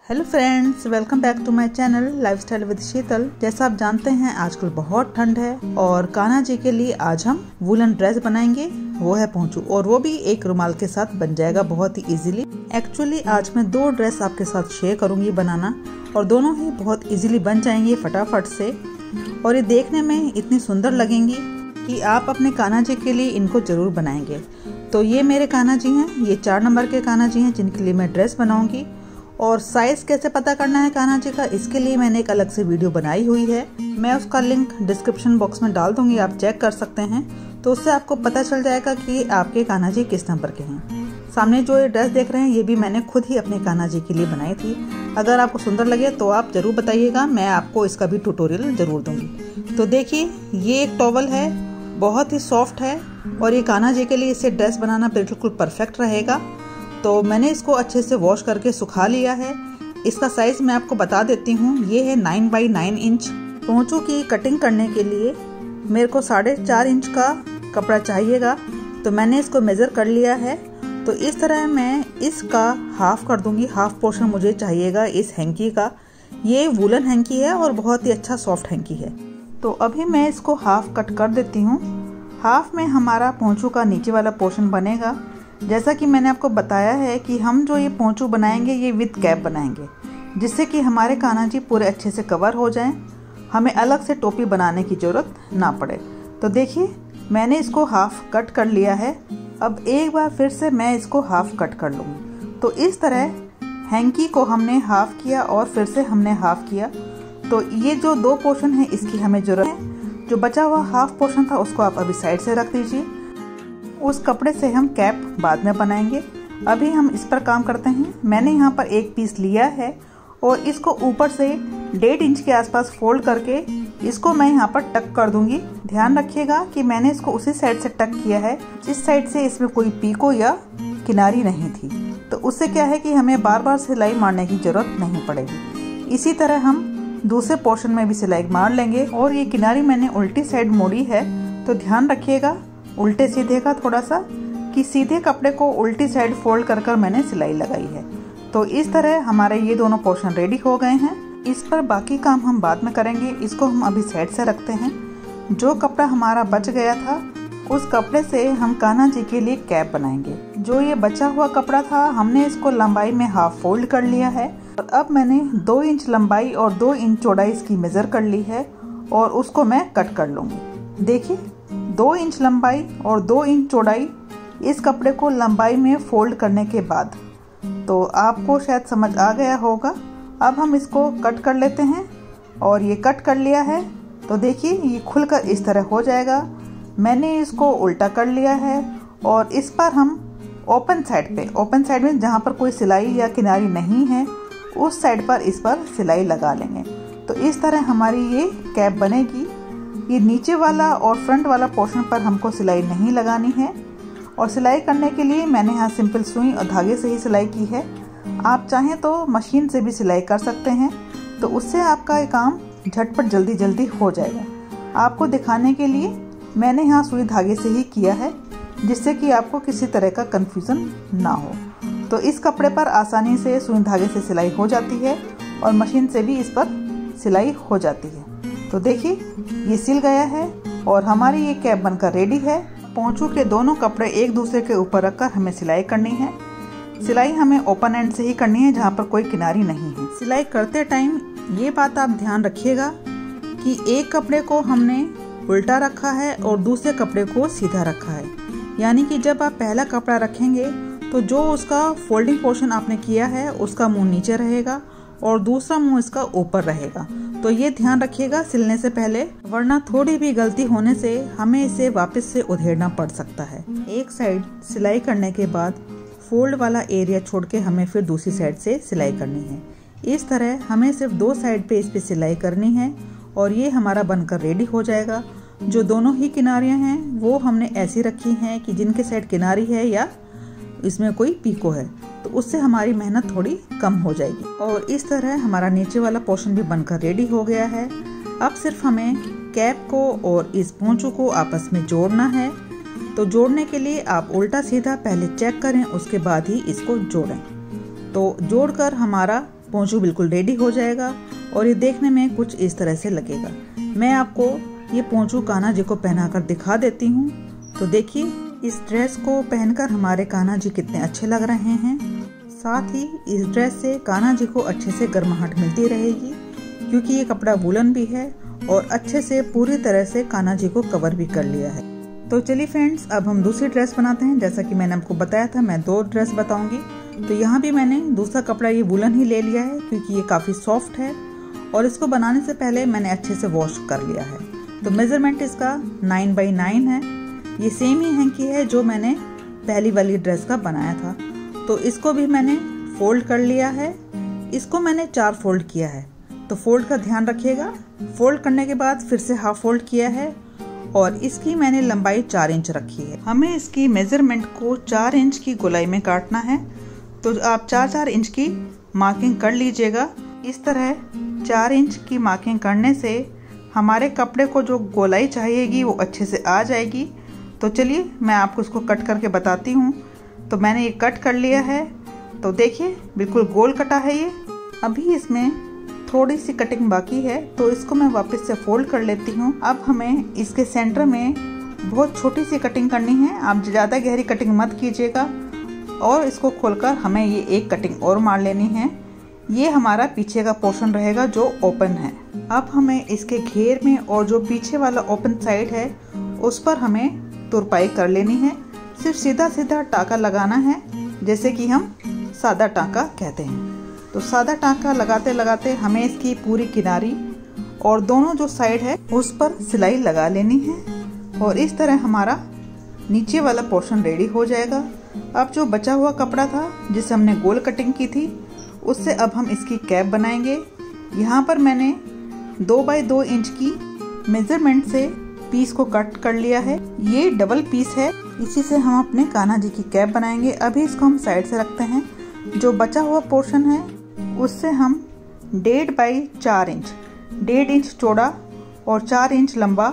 Hello friends, welcome back to my channel lifestyle with Sheetal. जैसा आप जानते हैं आजकल बहुत ठंड है और कान्हा जी के लिए आज हम वुलन ड्रेस बनाएंगे, वो है पोंचू, और वो भी एक रुमाल के साथ बन जाएगा बहुत ही इजीली। एक्चुअली आज मैं दो ड्रेस आपके साथ शेयर करूंगी बनाना, और दोनों ही बहुत इजीली बन जाएंगे फटाफट से, और ये देखने में इतनी सुंदर लगेंगी कि आप अपने कान्हा जी के लिए इनको जरूर बनाएंगे। तो ये मेरे कान्हा जी हैं, ये 4 नंबर के कान्हा जी हैं जिनके लिए मैं ड्रेस बनाऊंगी। और साइज कैसे पता करना है कान्हा जी का, इसके लिए मैंने एक अलग से वीडियो बनाई हुई है, मैं उसका लिंक डिस्क्रिप्शन बॉक्स में डाल दूंगी, आप चेक कर सकते हैं। तो उससे आपको पता चल जाएगा कि आपके कान्हा जी किस नंबर के हैं। सामने जो ये ड्रेस देख रहे हैं ये भी मैंने खुद ही अपने कान्हा जी के लिए बनाई थी। अगर आपको सुंदर लगे तो आप जरूर बताइएगा, मैं आपको इसका भी ट्यूटोरियल जरूर दूंगी। तो देखिए, ये एक टॉवल है, बहुत ही सॉफ्ट है, और ये कान्हा जी के लिए इसे ड्रेस बनाना बिल्कुल परफेक्ट रहेगा। तो मैंने इसको अच्छे से वॉश करके सुखा लिया है। इसका साइज मैं आपको बता देती हूँ, ये है 9 बाई 9 इंच। पोंचू की कटिंग करने के लिए मेरे को 4.5 इंच का कपड़ा चाहिएगा, तो मैंने इसको मेजर कर लिया है। तो इस तरह मैं इसका हाफ कर दूंगी, हाफ पोर्शन मुझे चाहिएगा इस हैंकी का। ये वुलन हैंकी है और बहुत ही अच्छा सॉफ्ट हैंकी है। तो अभी मैं इसको हाफ कट कर देती हूँ। हाफ में हमारा पोंचू का नीचे वाला पोर्शन बनेगा। जैसा कि मैंने आपको बताया है कि हम जो ये पोंचू बनाएंगे ये विद कैप बनाएंगे, जिससे कि हमारे कान्हा जी पूरे अच्छे से कवर हो जाएं, हमें अलग से टोपी बनाने की ज़रूरत ना पड़े। तो देखिए, मैंने इसको हाफ कट कर लिया है। अब एक बार फिर से मैं इसको हाफ कट कर लूँगी। तो इस तरह हैंकी को हमने हाफ किया और फिर से हमने हाफ किया। तो ये जो 2 पोर्शन है इसकी हमें ज़रूरत है। जो बचा हुआ हाफ पोर्शन था उसको आप अभी साइड से रख दीजिए। उस कपड़े से हम कैप बाद में बनाएंगे। अभी हम इस पर काम करते हैं। मैंने यहाँ पर एक पीस लिया है और इसको ऊपर से 1.5 इंच के आसपास फोल्ड करके इसको मैं यहाँ पर टक कर दूंगी। ध्यान रखिएगा कि मैंने इसको उसी साइड से टक किया है जिस साइड से इसमें कोई पीको या किनारी नहीं थी। तो उससे क्या है कि हमें बार बार सिलाई मारने की जरूरत नहीं पड़ेगी। इसी तरह हम दूसरे पोर्शन में भी सिलाई मार लेंगे। और ये किनारी मैंने उल्टी साइड मोड़ी है, तो ध्यान रखिएगा उल्टे सीधे का थोड़ा सा, कि सीधे कपड़े को उल्टी साइड फोल्ड कर कर मैंने सिलाई लगाई है। तो इस तरह हमारे ये दोनों पोर्शन रेडी हो गए हैं। इस पर बाकी काम हम बाद में करेंगे। इसको हम अभी साइड से रखते हैं। जो कपड़ा हमारा बच गया था उस कपड़े से हम कान्हा जी के लिए कैप बनाएंगे। जो ये बचा हुआ कपड़ा था हमने इसको लंबाई में हाफ फोल्ड कर लिया है, और अब मैंने 2 इंच लंबाई और 2 इंच चौड़ाई इसकी मेजर कर ली है, और उसको मैं कट कर लूंगी। देखिए, 2 इंच लंबाई और 2 इंच चौड़ाई इस कपड़े को लंबाई में फोल्ड करने के बाद, तो आपको शायद समझ आ गया होगा। अब हम इसको कट कर लेते हैं, और ये कट कर लिया है। तो देखिए, ये खुलकर इस तरह हो जाएगा। मैंने इसको उल्टा कर लिया है, और इस पर हम ओपन साइड में जहाँ पर कोई सिलाई या किनारी नहीं है उस साइड पर इस पर सिलाई लगा लेंगे। तो इस तरह हमारी ये कैप बनेगी। ये नीचे वाला और फ्रंट वाला पोर्शन पर हमको सिलाई नहीं लगानी है, और सिलाई करने के लिए मैंने यहाँ सिंपल सुई और धागे से ही सिलाई की है। आप चाहें तो मशीन से भी सिलाई कर सकते हैं, तो उससे आपका ये काम झटपट जल्दी हो जाएगा। आपको दिखाने के लिए मैंने यहाँ सुई धागे से ही किया है, जिससे कि आपको किसी तरह का कंफ्यूजन ना हो। तो इस कपड़े पर आसानी से सुई धागे से सिलाई हो जाती है, और मशीन से भी इस पर सिलाई हो जाती है। तो देखिए, ये सिल गया है और हमारी ये कैप बनकर रेडी है। पोंचू के दोनों कपड़े एक दूसरे के ऊपर रखकर हमें सिलाई करनी है। सिलाई हमें ओपन एंड से ही करनी है, जहाँ पर कोई किनारी नहीं है। सिलाई करते टाइम ये बात आप ध्यान रखिएगा कि एक कपड़े को हमने उल्टा रखा है और दूसरे कपड़े को सीधा रखा है। यानी कि जब आप पहला कपड़ा रखेंगे तो जो उसका फोल्डिंग पोर्शन आपने किया है उसका मुंह नीचे रहेगा और दूसरा मुंह इसका ऊपर रहेगा। तो ये ध्यान रखिएगा सिलने से पहले, वरना थोड़ी भी गलती होने से हमें इसे वापस से उधेड़ना पड़ सकता है। एक साइड सिलाई करने के बाद फोल्ड वाला एरिया छोड़ के हमें फिर दूसरी साइड से सिलाई करनी है। इस तरह हमें सिर्फ 2 साइड पे इस पे सिलाई करनी है, और ये हमारा बनकर रेडी हो जाएगा। जो दोनों ही किनारियां हैं वो हमने ऐसी रखी हैं कि जिनके साइड किनारी है या इसमें कोई पीको है, तो उससे हमारी मेहनत थोड़ी कम हो जाएगी। और इस तरह हमारा नीचे वाला पोर्शन भी बनकर रेडी हो गया है। अब सिर्फ हमें कैप को और इस पोंचू को आपस में जोड़ना है। तो जोड़ने के लिए आप उल्टा सीधा पहले चेक करें, उसके बाद ही इसको जोड़ें। तो जोड़कर हमारा पोंचू बिल्कुल रेडी हो जाएगा और ये देखने में कुछ इस तरह से लगेगा। मैं आपको ये पोंचू कान्हा जी को पहनाकर दिखा देती हूँ। तो देखिए इस ड्रेस को पहनकर हमारे कान्हा जी कितने अच्छे लग रहे हैं। साथ ही इस ड्रेस से कान्हा जी को अच्छे से गर्माहट मिलती रहेगी, क्योंकि ये कपड़ा वूलन भी है और अच्छे से पूरी तरह से कान्हा जी को कवर भी कर लिया है। तो चलिए फ्रेंड्स, अब हम दूसरी ड्रेस बनाते हैं। जैसा कि मैंने आपको बताया था मैं 2 ड्रेस बताऊंगी। तो यहाँ भी मैंने दूसरा कपड़ा ये वूलन ही ले लिया है, क्योंकि ये काफ़ी सॉफ्ट है और इसको बनाने से पहले मैंने अच्छे से वॉश कर लिया है। तो मेजरमेंट इसका 9x9 है। ये सेम ही हैंकी है जो मैंने पहली वाली ड्रेस का बनाया था। तो इसको भी मैंने फोल्ड कर लिया है। इसको मैंने 4 फोल्ड किया है, तो फोल्ड का ध्यान रखिएगा। फोल्ड करने के बाद फिर से हाफ फोल्ड किया है और इसकी मैंने लंबाई 4 इंच रखी है। हमें इसकी मेजरमेंट को 4 इंच की गोलाई में काटना है। तो आप 4-4 इंच की मार्किंग कर लीजिएगा। इस तरह 4 इंच की मार्किंग करने से हमारे कपड़े को जो गोलाई चाहिएगी वो अच्छे से आ जाएगी। तो चलिए मैं आपको इसको कट करके बताती हूँ। तो मैंने ये कट कर लिया है। तो देखिए बिल्कुल गोल कटा है ये। अभी इसमें थोड़ी सी कटिंग बाकी है, तो इसको मैं वापस से फोल्ड कर लेती हूँ। अब हमें इसके सेंटर में बहुत छोटी सी कटिंग करनी है। आप ज़्यादा गहरी कटिंग मत कीजिएगा और इसको खोलकर हमें ये एक कटिंग और मार लेनी है। ये हमारा पीछे का पोर्शन रहेगा जो ओपन है। अब हमें इसके घेर में और जो पीछे वाला ओपन साइड है उस पर हमें तुरपाई कर लेनी है। सिर्फ सीधा सीधा टाँका लगाना है, जैसे कि हम सादा टाँका कहते हैं। तो सादा टाँका लगाते लगाते हमें इसकी पूरी किनारी और दोनों जो साइड है उस पर सिलाई लगा लेनी है और इस तरह हमारा नीचे वाला पोर्शन रेडी हो जाएगा। अब जो बचा हुआ कपड़ा था जिसे हमने गोल कटिंग की थी, उससे अब हम इसकी कैप बनाएंगे। यहाँ पर मैंने 2x2 इंच की मेजरमेंट से पीस को कट कर लिया है। ये डबल पीस है, इसी से हम अपने कान्हा जी की कैप बनाएंगे। अभी इसको हम साइड से रखते हैं। जो बचा हुआ पोर्शन है उससे हम 1.5x4 इंच, 1.5 इंच चौड़ा और 4 इंच लंबा,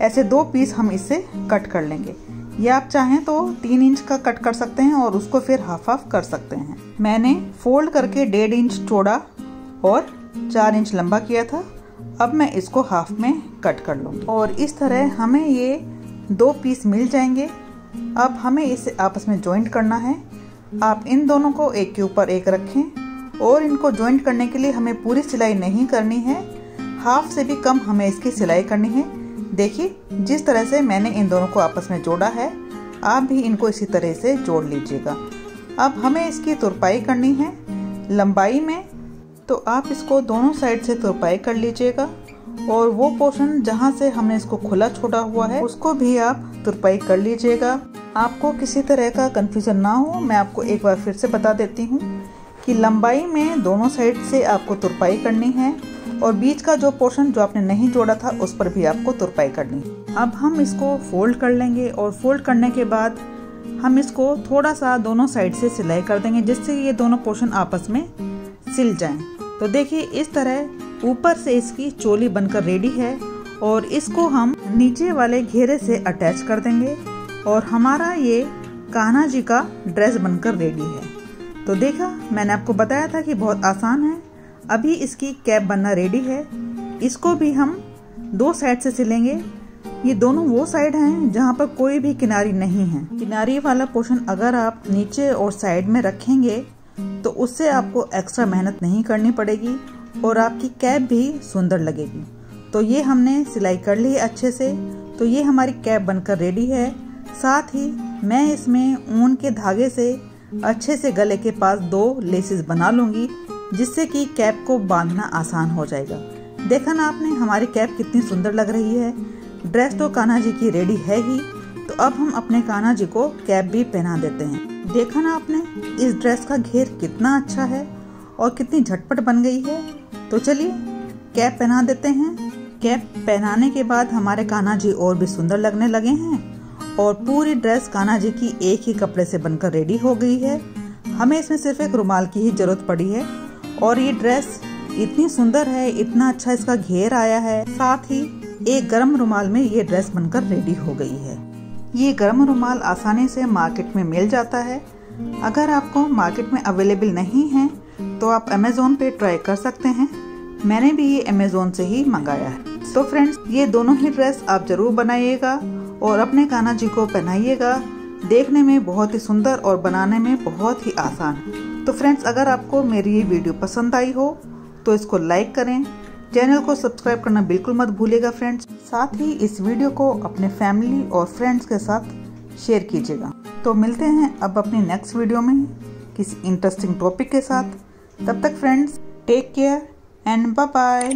ऐसे 2 पीस हम इससे कट कर लेंगे। या आप चाहें तो 3 इंच का कट कर सकते हैं और उसको फिर हाफ हाफ कर सकते हैं। मैंने फोल्ड करके 1.5 इंच चौड़ा और 4 इंच लंबा किया था। अब मैं इसको हाफ में कट कर लूँगी और इस तरह हमें ये 2 पीस मिल जाएंगे। अब हमें इसे आपस में जॉइंट करना है। आप इन दोनों को एक के ऊपर एक रखें और इनको जॉइंट करने के लिए हमें पूरी सिलाई नहीं करनी है, हाफ से भी कम हमें इसकी सिलाई करनी है। देखिए जिस तरह से मैंने इन दोनों को आपस में जोड़ा है, आप भी इनको इसी तरह से जोड़ लीजिएगा। अब हमें इसकी तुरपाई करनी है लंबाई में, तो आप इसको दोनों साइड से तुरपाई कर लीजिएगा और वो पोर्शन जहाँ से हमने इसको खुला छोड़ा हुआ है उसको भी आप तुरपाई कर लीजिएगा। आपको किसी तरह का कंफ्यूजन ना हो, मैं आपको एक बार फिर से बता देती हूँ कि लंबाई में दोनों साइड से आपको तुरपाई करनी है और बीच का जो पोर्शन जो आपने नहीं जोड़ा था उस पर भी आपको तुरपाई करनी है। अब हम इसको फोल्ड कर लेंगे और फोल्ड करने के बाद हम इसको थोड़ा सा दोनों साइड से सिलाई कर देंगे, जिससे ये दोनों पोर्शन आपस में सिल जाएं। तो देखिए इस तरह ऊपर से इसकी चोली बनकर रेडी है और इसको हम नीचे वाले घेरे से अटैच कर देंगे और हमारा ये कान्हा जी का ड्रेस बनकर रेडी है। तो देखा, मैंने आपको बताया था कि बहुत आसान है। अभी इसकी कैप बनना रेडी है। इसको भी हम 2 साइड से सिलेंगे। ये दोनों वो साइड हैं जहाँ पर कोई भी किनारी नहीं है। किनारी वाला पोर्शन अगर आप नीचे और साइड में रखेंगे तो उससे आपको एक्स्ट्रा मेहनत नहीं करनी पड़ेगी और आपकी कैप भी सुंदर लगेगी। तो ये हमने सिलाई कर ली है अच्छे से। तो ये हमारी कैप बनकर रेडी है। साथ ही मैं इसमें ऊन के धागे से अच्छे से गले के पास 2 लेसेस बना लूंगी, जिससे कि कैप को बांधना आसान हो जाएगा। देखा ना आपने हमारी कैप कितनी सुंदर लग रही है। ड्रेस तो कान्हा जी की रेडी है ही, तो अब हम अपने कान्हा जी को कैप भी पहना देते हैं। देखा ना आपने इस ड्रेस का घेर कितना अच्छा है और कितनी झटपट बन गई है। तो चलिए कैप पहना देते हैं। कैप पहनाने के बाद हमारे कान्हा जी और भी सुंदर लगने लगे हैं और पूरी ड्रेस कान्हा जी की एक ही कपड़े से बनकर रेडी हो गई है। हमें इसमें सिर्फ एक रुमाल की ही जरूरत पड़ी है और ये ड्रेस इतनी सुंदर है, इतना अच्छा इसका घेर आया है। साथ ही एक गर्म रुमाल में ये ड्रेस बनकर रेडी हो गई है। ये गर्म रुमाल आसानी से मार्केट में मिल जाता है। अगर आपको मार्केट में अवेलेबल नहीं है तो आप अमेज़ोन पे ट्राई कर सकते हैं। मैंने भी ये अमेज़ोन से ही मंगाया है। तो फ्रेंड्स, ये दोनों ही ड्रेस आप जरूर बनाइएगा और अपने कान्हा जी को पहनाइएगा। देखने में बहुत ही सुंदर और बनाने में बहुत ही आसान। तो फ्रेंड्स, अगर आपको मेरी ये वीडियो पसंद आई हो तो इसको लाइक करें, चैनल को सब्सक्राइब करना बिल्कुल मत भूलिएगा फ्रेंड्स। साथ ही इस वीडियो को अपने फैमिली और फ्रेंड्स के साथ शेयर कीजिएगा। तो मिलते हैं अब अपनी नेक्स्ट वीडियो में किसी इंटरेस्टिंग टॉपिक के साथ। तब तक friends, take care and bye bye.